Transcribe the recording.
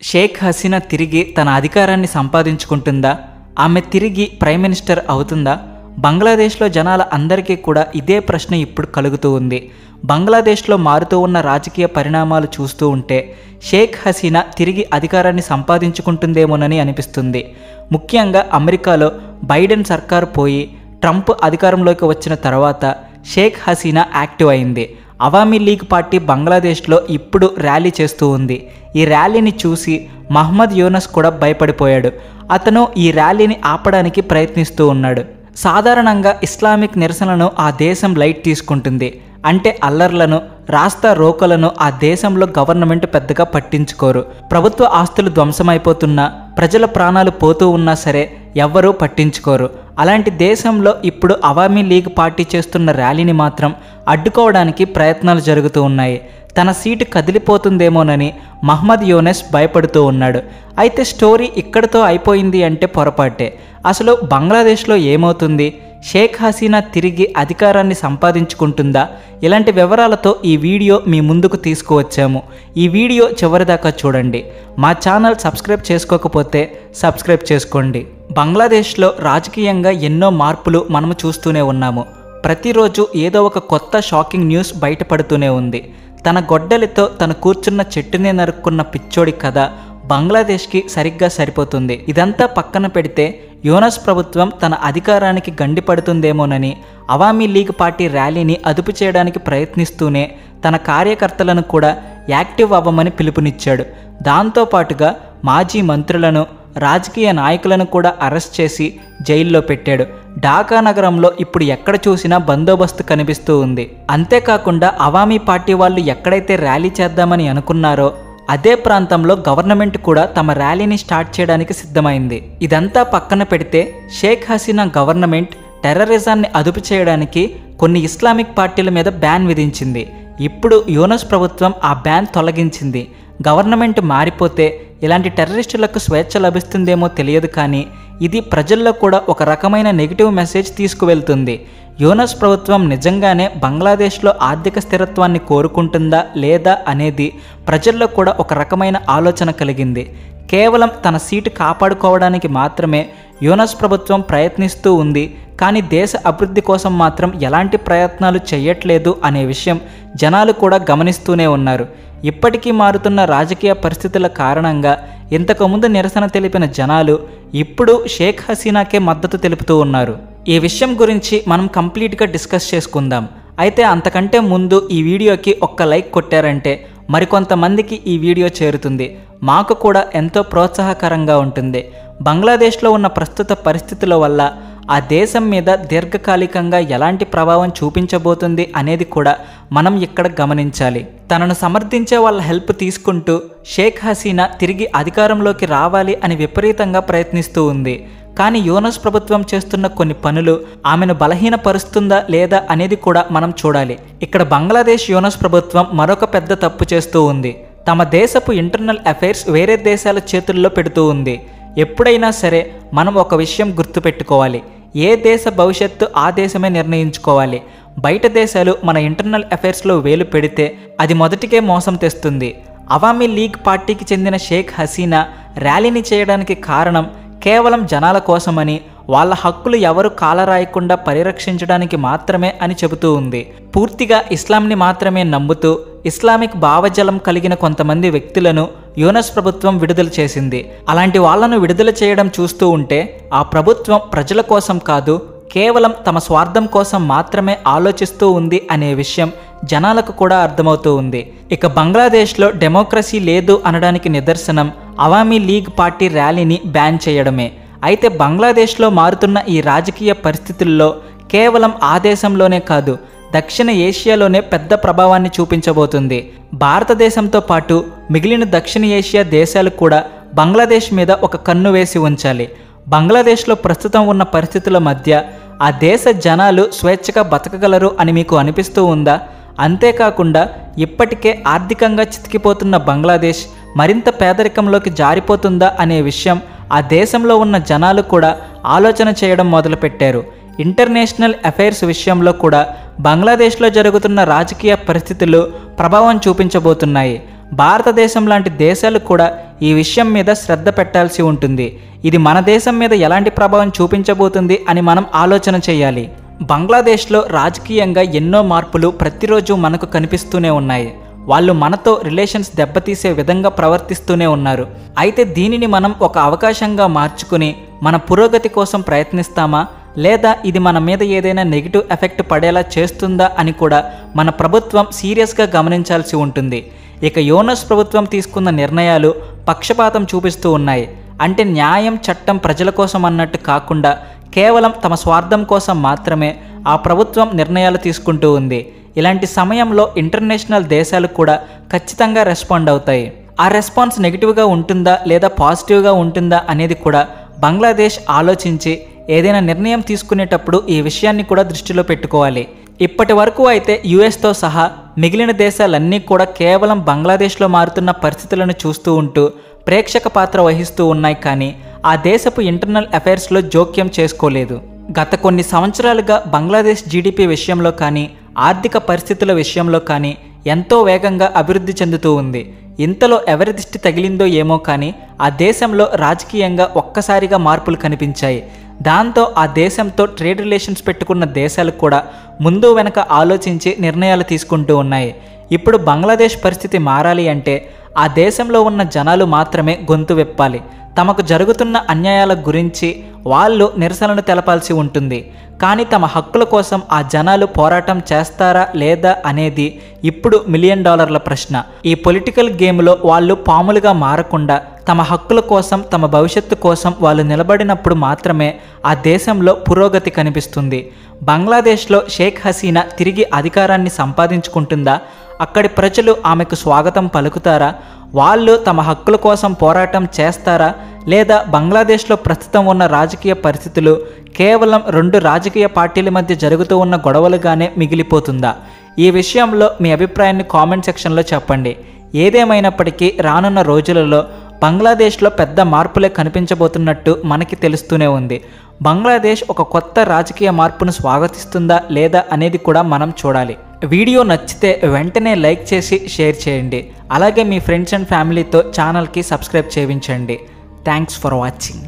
షేక్ హసీనా తిరిగి తన అధికారాన్ని సంపాదించుకుంటుందా? ఆమె తిరిగి ప్రైమ్ మినిస్టర్ అవుతుందా? బంగ్లాదేశ్లో జనాల అందరికీ కూడా ఇదే ప్రశ్న ఇప్పుడు కలుగుతూ ఉంది. బంగ్లాదేశ్లో మారుతూ ఉన్న రాజకీయ పరిణామాలు చూస్తూ ఉంటే షేక్ హసీనా తిరిగి అధికారాన్ని సంపాదించుకుంటుందేమోనని అనిపిస్తుంది. ముఖ్యంగా అమెరికాలో బైడెన్ సర్కారు పోయి ట్రంప్ అధికారంలోకి వచ్చిన తర్వాత షేక్ హసీనా యాక్టివ్ అయింది. అవామీ లీగ్ పార్టీ బంగ్లాదేశ్లో ఇప్పుడు ర్యాలీ చేస్తూ ఉంది. ఈ ర్యాలీని చూసి మహమ్మద్ యూనస్ కూడా భయపడిపోయాడు. అతను ఈ ర్యాలీని ఆపడానికి ప్రయత్నిస్తూ ఉన్నాడు. సాధారణంగా ఇస్లామిక్ నిరసనలను ఆ దేశం లైట్ తీసుకుంటుంది. అంటే అల్లర్లను, రాస్తా రోకలను ఆ దేశంలో గవర్నమెంట్ పెద్దగా పట్టించుకోరు. ప్రభుత్వ ఆస్తులు ధ్వంసమైపోతున్నా, ప్రజల ప్రాణాలు పోతూ ఉన్నా సరే ఎవ్వరూ పట్టించుకోరు. అలాంటి దేశంలో ఇప్పుడు అవామీ లీగ్ పార్టీ చేస్తున్న ర్యాలీని మాత్రం అడ్డుకోవడానికి ప్రయత్నాలు జరుగుతూ ఉన్నాయి. తన సీటు కదిలిపోతుందేమోనని మహమ్మద్ యూనస్ భయపడుతూ ఉన్నాడు. అయితే స్టోరీ ఇక్కడితో అయిపోయింది అంటే పొరపాటే. అసలు బంగ్లాదేశ్లో ఏమవుతుంది? షేక్ హసీనా తిరిగి అధికారాన్ని సంపాదించుకుంటుందా? ఇలాంటి వివరాలతో ఈ వీడియో మీ ముందుకు తీసుకువచ్చాము. ఈ వీడియో చివరిదాకా చూడండి. మా ఛానల్ సబ్స్క్రైబ్ చేసుకోకపోతే సబ్స్క్రైబ్ చేసుకోండి. బంగ్లాదేశ్లో రాజకీయంగా ఎన్నో మార్పులు మనము చూస్తూనే ఉన్నాము. ప్రతిరోజు ఏదో ఒక కొత్త షాకింగ్ న్యూస్ బయటపడుతూనే ఉంది. తన గొడ్డలితో తను కూర్చున్న చెట్టునే నరుక్కున్న పిచ్చోడి కథ బంగ్లాదేశ్కి సరిగ్గా సరిపోతుంది. ఇదంతా పక్కన పెడితే యూనస్ ప్రభుత్వం తన అధికారానికి గండిపడుతుందేమోనని అవామీ లీగ్ పార్టీ ర్యాలీని అదుపు చేయడానికి ప్రయత్నిస్తూనే తన కార్యకర్తలను కూడా యాక్టివ్ అవ్వమని పిలుపునిచ్చాడు. దాంతోపాటుగా మాజీ మంత్రులను, రాజకీయ నాయకులను కూడా అరెస్ట్ చేసి జైల్లో పెట్టాడు. ఢాకా నగరంలో ఇప్పుడు ఎక్కడ చూసినా బందోబస్తు కనిపిస్తూ ఉంది. అంతేకాకుండా అవామీ పార్టీ వాళ్ళు ఎక్కడైతే ర్యాలీ చేద్దామని అనుకున్నారో అదే ప్రాంతంలో గవర్నమెంట్ కూడా తమ ర్యాలీని స్టార్ట్ చేయడానికి సిద్ధమైంది. ఇదంతా పక్కన పెడితే షేక్ హసీనా గవర్నమెంట్ టెర్రరిజాన్ని అదుపు చేయడానికి కొన్ని ఇస్లామిక్ పార్టీల మీద బ్యాన్ విధించింది. ఇప్పుడు యూనస్ ప్రభుత్వం ఆ బ్యాన్ తొలగించింది. గవర్నమెంట్ మారిపోతే ఇలాంటి టెర్రరిస్టులకు స్వేచ్ఛ లభిస్తుందేమో తెలియదు, కానీ ఇది ప్రజల్లో కూడా ఒక రకమైన నెగిటివ్ మెసేజ్ తీసుకువెళ్తుంది. యూనస్ ప్రభుత్వం నిజంగానే బంగ్లాదేశ్లో ఆర్థిక స్థిరత్వాన్ని కోరుకుంటుందా లేదా అనేది ప్రజల్లో కూడా ఒక రకమైన ఆలోచన కలిగింది. కేవలం తన సీటు కాపాడుకోవడానికి మాత్రమే యూనస్ ప్రభుత్వం ప్రయత్నిస్తూ ఉంది, కానీ దేశ అభివృద్ధి కోసం మాత్రం ఎలాంటి ప్రయత్నాలు చేయట్లేదు అనే విషయం జనాలు కూడా గమనిస్తూనే ఉన్నారు. ఇప్పటికీ మారుతున్న రాజకీయ పరిస్థితుల కారణంగా ఇంతకుముందు నిరసన తెలిపిన జనాలు ఇప్పుడు షేక్ హసీనాకే మద్దతు తెలుపుతూ ఉన్నారు. ఈ విషయం గురించి మనం కంప్లీట్గా డిస్కస్ చేసుకుందాం. అయితే అంతకంటే ముందు ఈ వీడియోకి ఒక్క లైక్ కొట్టారంటే మరికొంతమందికి ఈ వీడియో చేరుతుంది. మాకు కూడా ఎంతో ప్రోత్సాహకరంగా ఉంటుంది. బంగ్లాదేశ్లో ఉన్న ప్రస్తుత పరిస్థితుల వల్ల ఆ దేశం మీద దీర్ఘకాలికంగా ఎలాంటి ప్రభావం చూపించబోతుంది అనేది కూడా మనం ఇక్కడ గమనించాలి. తనను సమర్థించే వాళ్ళ హెల్ప్ తీసుకుంటూ షేక్ హసీనా తిరిగి అధికారంలోకి రావాలి అని విపరీతంగా ప్రయత్నిస్తూ ఉంది. కానీ యూనస్ ప్రభుత్వం చేస్తున్న కొన్ని పనులు ఆమెను బలహీనపరుస్తుందా లేదా అనేది కూడా మనం చూడాలి. ఇక్కడ బంగ్లాదేశ్ యూనస్ ప్రభుత్వం మరొక పెద్ద తప్పు చేస్తూ ఉంది. తమ దేశపు ఇంటర్నల్ అఫైర్స్ వేరే దేశాల చేతుల్లో పెడుతూ ఉంది. ఎప్పుడైనా సరే మనం ఒక విషయం గుర్తుపెట్టుకోవాలి. ఏ దేశ భవిష్యత్తు ఆ దేశమే నిర్ణయించుకోవాలి. బయట దేశాలు మన ఇంటర్నల్ అఫైర్స్లో వేలు పెడితే అది మొదటికే మోసం తెస్తుంది. అవామీ లీగ్ పార్టీకి చెందిన షేక్ హసీనా ర్యాలీని చేయడానికి కారణం కేవలం జనాల కోసమని, వాళ్ళ హక్కులు ఎవరు కాలరాయకుండా పరిరక్షించడానికి మాత్రమే అని చెబుతూ ఉంది. పూర్తిగా ఇస్లాంని మాత్రమే నమ్ముతూ ఇస్లామిక్ భావజాలం కలిగిన కొంతమంది వ్యక్తులను యూనస్ ప్రభుత్వం విడుదల చేసింది. అలాంటి వాళ్లను విడుదల చేయడం చూస్తూ ఉంటే ఆ ప్రభుత్వం ప్రజల కోసం కాదు, కేవలం తమ స్వార్థం కోసం మాత్రమే ఆలోచిస్తూ ఉంది అనే విషయం జనాలకు కూడా అర్థమవుతూ ఉంది. ఇక బంగ్లాదేశ్లో డెమోక్రసీ లేదు అనడానికి నిదర్శనం అవామీ లీగ్ పార్టీ ర్యాలీని బ్యాన్ చేయడమే. అయితే బంగ్లాదేశ్లో మారుతున్న ఈ రాజకీయ పరిస్థితుల్లో కేవలం ఆ దేశంలోనే కాదు, దక్షిణ ఏషియాలోనే పెద్ద ప్రభావాన్ని చూపించబోతుంది. భారతదేశంతో పాటు మిగిలిన దక్షిణ ఏషియా దేశాలు కూడా బంగ్లాదేశ్ మీద ఒక కన్ను వేసి ఉంచాలి. బంగ్లాదేశ్లో ప్రస్తుతం ఉన్న పరిస్థితుల మధ్య ఆ దేశ జనాలు స్వేచ్ఛగా బతకగలరు అని మీకు అనిపిస్తూ ఉందా? అంతేకాకుండా ఇప్పటికే ఆర్థికంగా చితికిపోతున్న బంగ్లాదేశ్ మరింత పేదరికంలోకి జారిపోతుందా అనే విషయం ఆ దేశంలో ఉన్న జనాలు కూడా ఆలోచన చేయడం మొదలుపెట్టారు. ఇంటర్నేషనల్ అఫైర్స్ విషయంలో కూడా బంగ్లాదేశ్లో జరుగుతున్న రాజకీయ పరిస్థితులు ప్రభావం చూపించబోతున్నాయి. భారతదేశం లాంటి దేశాలు కూడా ఈ విషయం మీద శ్రద్ధ పెట్టాల్సి ఉంటుంది. ఇది మన దేశం మీద ఎలాంటి ప్రభావం చూపించబోతుంది అని మనం ఆలోచన చేయాలి. బంగ్లాదేశ్లో రాజకీయంగా ఎన్నో మార్పులు ప్రతిరోజు మనకు కనిపిస్తూనే ఉన్నాయి. వాళ్ళు మనతో రిలేషన్స్ దెబ్బతీసే విధంగా ప్రవర్తిస్తూనే ఉన్నారు. అయితే దీనిని మనం ఒక అవకాశంగా మార్చుకుని మన పురోగతి కోసం ప్రయత్నిస్తామా, లేదా ఇది మన మీద ఏదైనా నెగిటివ్ ఎఫెక్ట్ పడేలా చేస్తుందా అని కూడా మన ప్రభుత్వం సీరియస్గా గమనించాల్సి ఉంటుంది. ఇక యోనస్ ప్రభుత్వం తీసుకున్న నిర్ణయాలు పక్షపాతం చూపిస్తూ ఉన్నాయి. అంటే న్యాయం, చట్టం ప్రజల కోసం అన్నట్టు కాకుండా కేవలం తమ స్వార్థం కోసం మాత్రమే ఆ ప్రభుత్వం నిర్ణయాలు తీసుకుంటూ ఉంది. ఇలాంటి సమయంలో ఇంటర్నేషనల్ దేశాలు కూడా ఖచ్చితంగా రెస్పాండ్ అవుతాయి. ఆ రెస్పాన్స్ నెగిటివ్గా ఉంటుందా లేదా పాజిటివ్గా ఉంటుందా అనేది కూడా బంగ్లాదేశ్ ఆలోచించి ఏదైనా నిర్ణయం తీసుకునేటప్పుడు ఈ విషయాన్ని కూడా దృష్టిలో పెట్టుకోవాలి. ఇప్పటి వరకు అయితే యుఎస్తో సహా మిగిలిన దేశాలన్నీ కూడా కేవలం బంగ్లాదేశ్లో మారుతున్న పరిస్థితులను చూస్తూ ఉంటూ ప్రేక్షక పాత్ర వహిస్తూ ఉన్నాయి. కానీ ఆ దేశపు ఇంటర్నల్ అఫైర్స్లో జోక్యం చేసుకోలేదు. గత కొన్ని సంవత్సరాలుగా బంగ్లాదేశ్ జీడిపి విషయంలో కానీ ఆర్థిక పరిస్థితుల విషయంలో కానీ ఎంతో వేగంగా అభివృద్ధి చెందుతూ ఉంది. ఇంతలో ఎవరి దృష్టి తగిలిందో ఏమో కానీ ఆ దేశంలో రాజకీయంగా ఒక్కసారిగా మార్పులు కనిపించాయి. దాంతో ఆ దేశంతో ట్రేడ్ రిలేషన్స్ పెట్టుకున్న దేశాలు కూడా ముందు వెనక ఆలోచించి నిర్ణయాలు తీసుకుంటూ ఉన్నాయి. ఇప్పుడు బంగ్లాదేశ్ పరిస్థితి మారాలి అంటే ఆ దేశంలో ఉన్న జనాలు మాత్రమే గొంతు విప్పాలి. తమకు జరుగుతున్న అన్యాయాల గురించి వాళ్ళు నిరసనలు తెలపాల్సి ఉంటుంది. కానీ తమ హక్కుల కోసం ఆ జనాలు పోరాటం చేస్తారా లేదా అనేది ఇప్పుడు $1 మిలియన్ ప్రశ్న. ఈ పొలిటికల్ గేమ్లో వాళ్ళు పాములుగా మారకుండా తమ హక్కుల కోసం, తమ భవిష్యత్తు కోసం వాళ్ళు నిలబడినప్పుడు మాత్రమే ఆ దేశంలో పురోగతి కనిపిస్తుంది. బంగ్లాదేశ్లో షేక్ హసీనా తిరిగి అధికారాన్ని సంపాదించుకుంటుందా? అక్కడి ప్రజలు ఆమెకు స్వాగతం పలుకుతారా? వాళ్ళు తమ హక్కుల కోసం పోరాటం చేస్తారా? లేదా బంగ్లాదేశ్లో ప్రస్తుతం ఉన్న రాజకీయ పరిస్థితులు కేవలం 2 రాజకీయ పార్టీల మధ్య జరుగుతూ ఉన్న గొడవలుగానే మిగిలిపోతుందా? ఈ విషయంలో మీ అభిప్రాయాన్ని కామెంట్ సెక్షన్లో చెప్పండి. ఏదేమైనప్పటికీ రానున్న రోజులలో బంగ్లాదేశ్లో పెద్ద మార్పులే కనిపించబోతున్నట్టు మనకి తెలుస్తూనే ఉంది. బంగ్లాదేశ్ ఒక కొత్త రాజకీయ మార్పును స్వాగతిస్తుందా లేదా అనేది కూడా మనం చూడాలి. వీడియో నచ్చితే వెంటనే లైక్ చేసి షేర్ చేయండి. అలాగే మీ ఫ్రెండ్స్ అండ్ ఫ్యామిలీతో ఛానల్కి సబ్స్క్రైబ్ చేయించండి. Thanks for watching.